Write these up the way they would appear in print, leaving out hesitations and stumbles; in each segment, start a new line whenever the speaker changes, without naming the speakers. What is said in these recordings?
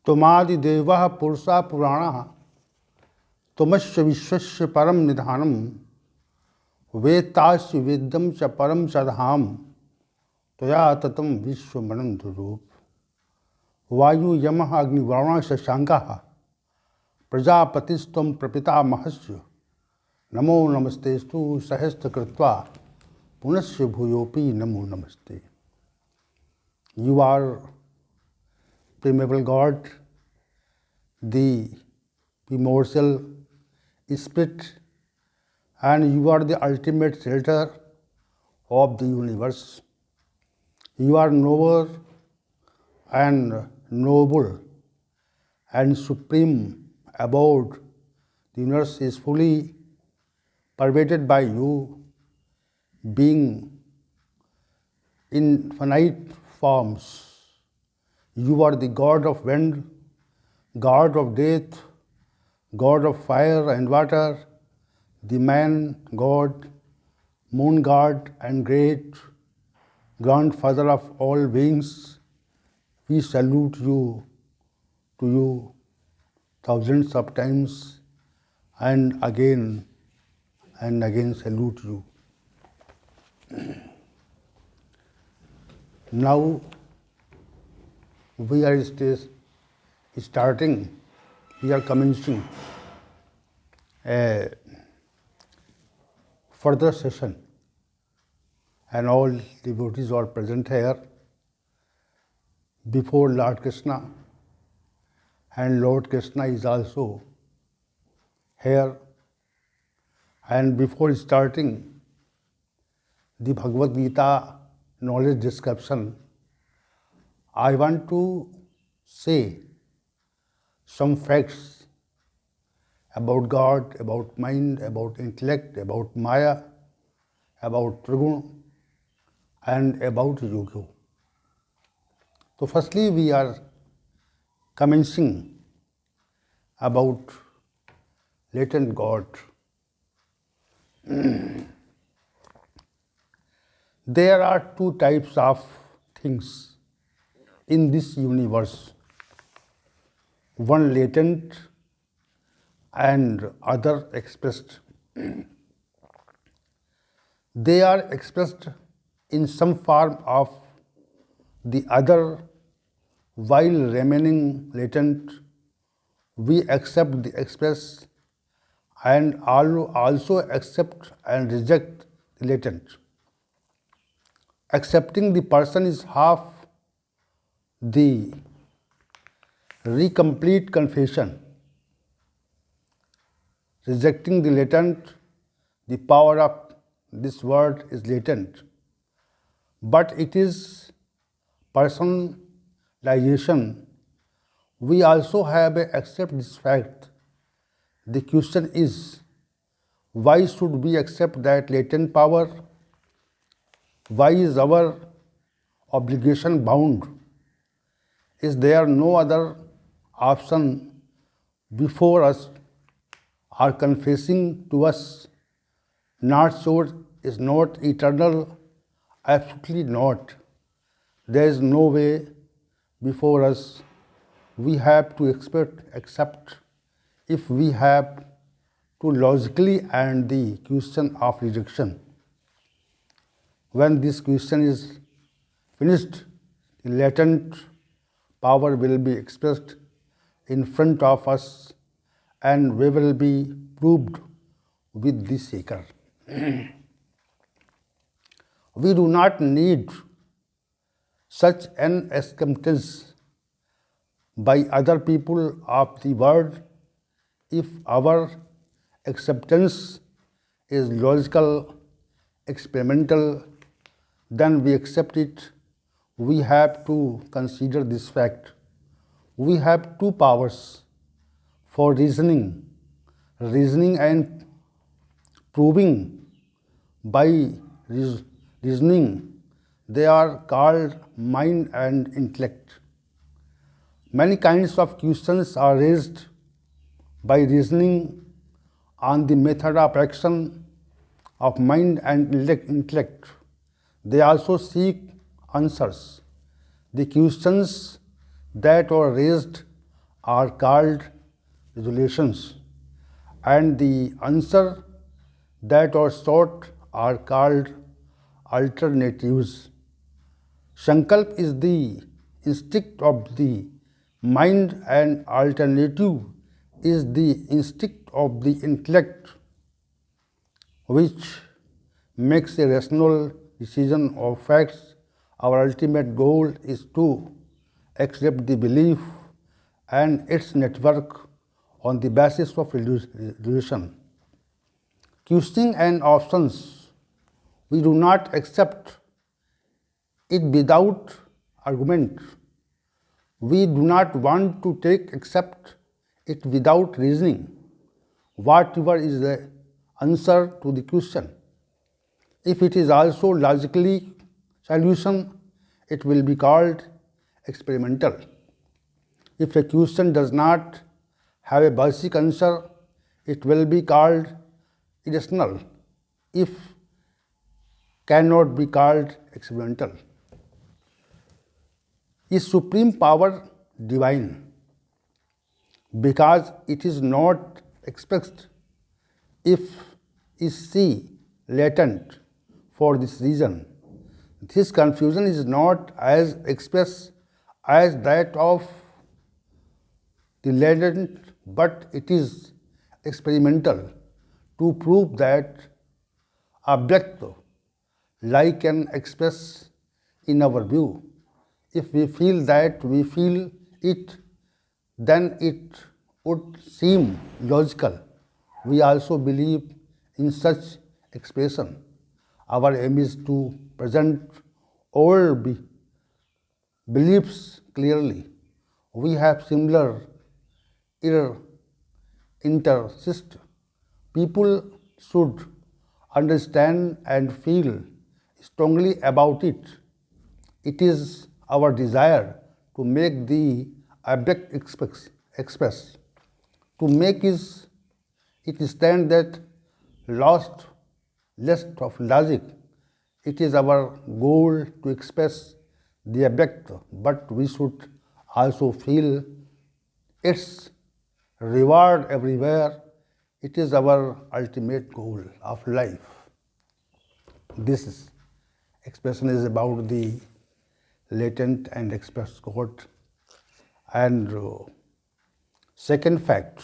तुमादिदेवः पुरुषः पुराणः तुमस्य विश्वस्य परम निधानम वेत्तास्य वेद्यं च परम सधाम त्वया ततं विश्वमनंत रूप। वायु यमः अग्निवर्णः शशांकः प्रजापतिस्त्वं प्रपितामहस्य नमो नमस्तेस्तु सहस्रकृत्वा पुनश्च भूयोपि नमो नमस्ते। You are primeval God, the primordial spirit, and you are the ultimate shelter of the universe. You are knower and noble and supreme abode. The universe is fully pervaded by you, being infinite forms. You are the God of wind, God of death, God of fire and water, the man God, moon God, and great grandfather of all beings. We salute you to you thousands of times and again salute you. Now we are commencing a further session, and all devotees are present here before Lord Krishna, and Lord Krishna is also here. And before starting the Bhagavad Gita knowledge description, I want to say some facts about God, about mind, about intellect, about Maya, about Triguna, and about Yoga. So firstly, we are commencing about latent God. There are two types of things in this universe, one latent and other expressed. They are expressed in some form of the other while remaining latent. We accept the express and also accept and reject the latent. Accepting the person is half the complete confession. Rejecting the latent, the power of this word is latent, but it is personalization. We also have to accept this fact. The question is, why should we accept that latent power? Why is our obligation bound? Is there no other option before us or confessing to us? Not so is not eternal, absolutely not. There is no way before us. We have to accept if we have to logically end the question of rejection. When this question is finished, the latent power will be expressed in front of us and we will be proved with the seeker. We do not need such an acceptance by other people of the world. If our acceptance is logical, experimental, then we accept it. We have to consider this fact. We have two powers for reasoning and proving. By reasoning, they are called mind and intellect. Many kinds of questions are raised by reasoning on the method of action of mind and intellect. They also seek answers. The questions that were raised are called resolutions, and the answer that are sought are called alternatives. Sankalp is the instinct of the mind, and alternative is the instinct of the intellect, which makes a rational decision of facts. Our ultimate goal is to accept the belief and its network on the basis of illusion. Questioning and options, we do not accept it without argument. We do not want to accept it without reasoning. Whatever is the answer to the question, if it is also logically solution, it will be called experimental. If a question does not have a basic answer, it will be called irrational. If cannot be called experimental. Is supreme power divine? Because it is not expressed. If is she latent? For this reason, this confusion is not as express as that of the latent, but it is experimental to prove that object like can express in our view. If we feel that we feel it, then it would seem logical. We also believe in such expression. Our aim is to present all beliefs clearly. We have similar interest. People should understand and feel strongly about it. It is our desire to make the object express. To make it stand that lost list of logic. It is our goal to express the object, but we should also feel its reward everywhere. It is our ultimate goal of life. This expression is about the latent and express God. And second fact,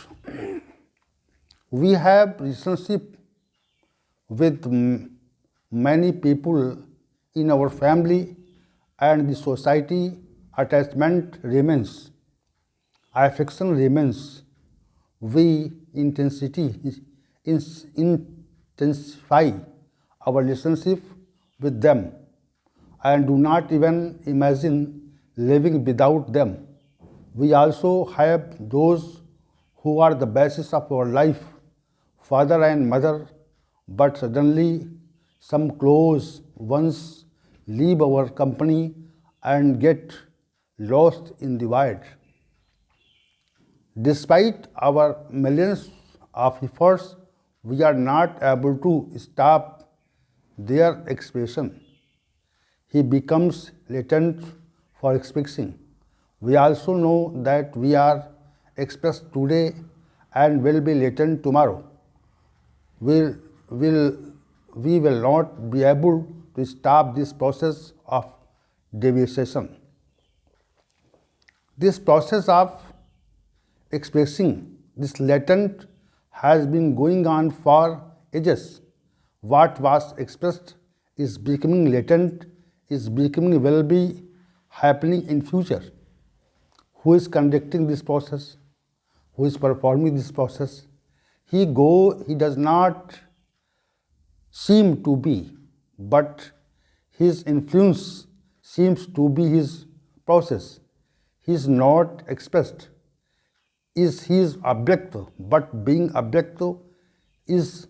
we have relationship with many people in our family and the society. Attachment remains, affection remains. We intensify our relationship with them and do not even imagine living without them. We also have those who are the basis of our life, father and mother, but suddenly some close ones leave our company and get lost in the void. Despite our millions of efforts, we are not able to stop their expression. He becomes latent for expressing. We also know that we are expressed today and will be latent tomorrow. We will not be able to stop this process of deviation. This process of expressing this latent has been going on for ages. What was expressed is becoming latent, is becoming will be happening in future. Who is conducting this process? Who is performing this process? He does not seem to be, but his influence seems to be his process. He is not expressed. Is his object, but being object is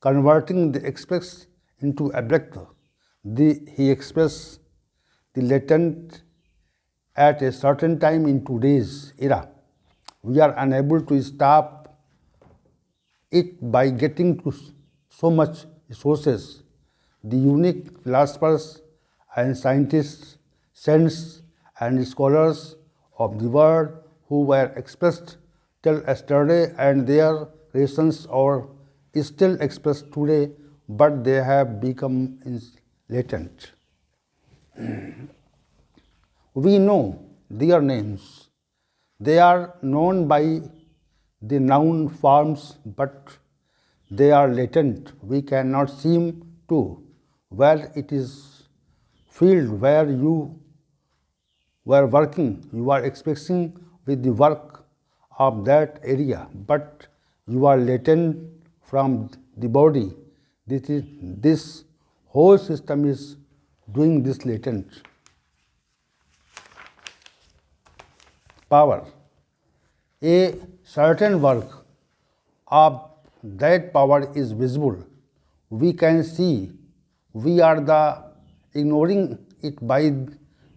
converting the express into object. He expresses the latent at a certain time in today's era. We are unable to stop it by getting to so much resources. The unique philosophers and scientists, saints and scholars of the world who were expressed till yesterday and their reasons are still expressed today, but they have become latent. We know their names. They are known by the noun forms, but they are latent. We cannot seem to. Where it is field where you were working, you are expressing with the work of that area, but you are latent from the body. This whole system is doing this latent power. A certain work of that power is visible. We can see. We are the ignoring it by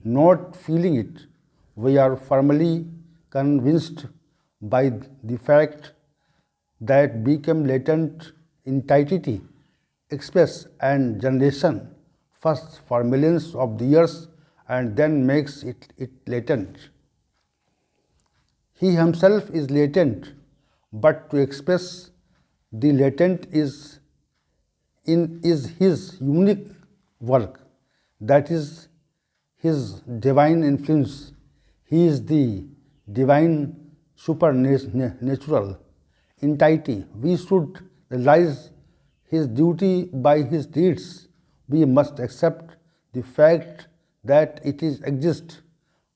not feeling it. We are firmly convinced by the fact that become latent entity, express and generation first for millions of years and then makes it latent. He himself is latent, but to express the latent is his unique work. That is his divine influence. He is the divine supernatural entity. We should realize his duty by his deeds. We must accept the fact that it is exists,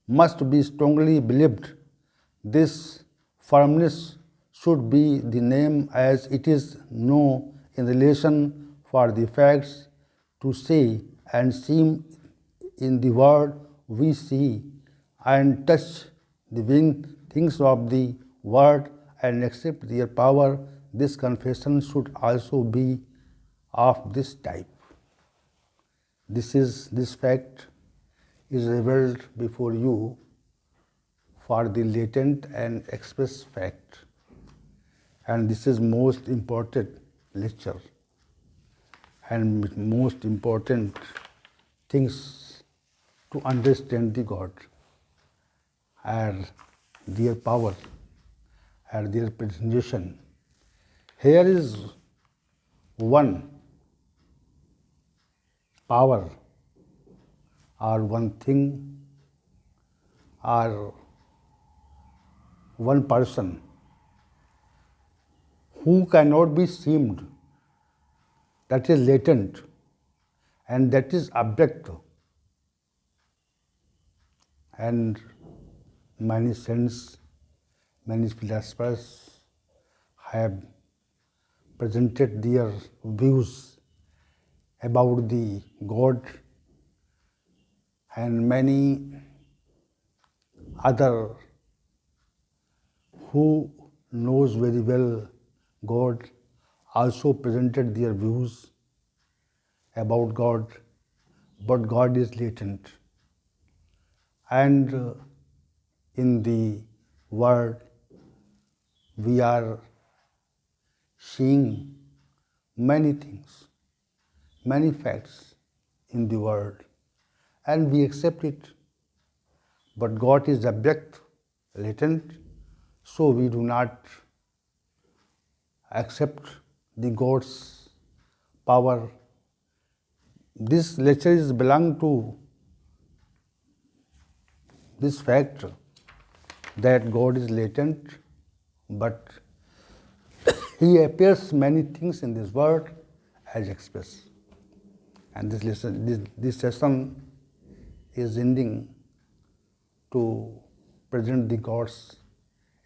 must be strongly believed. This firmness should be the name as it is no in relation for the facts to say and seem in the world we see and touch the winged things of the world and accept their power. This confession should also be of this type. This fact is revealed before you for the latent and express fact. And this is most important lecture and most important things to understand the God and their power and their presentation. Here is one power or one thing or one person who cannot be seen, that is latent and that is abstract. And many saints, many philosophers have presented their views about the God, and many other who knows very well God also presented their views about God, but God is latent. And in the world, we are seeing many things, many facts in the world, and we accept it. But God is abstract, latent, so we do not accept the God's power. This lecture is belong to this fact that God is latent, but He appears many things in this world as express. And this session is ending to present the God's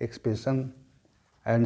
expression and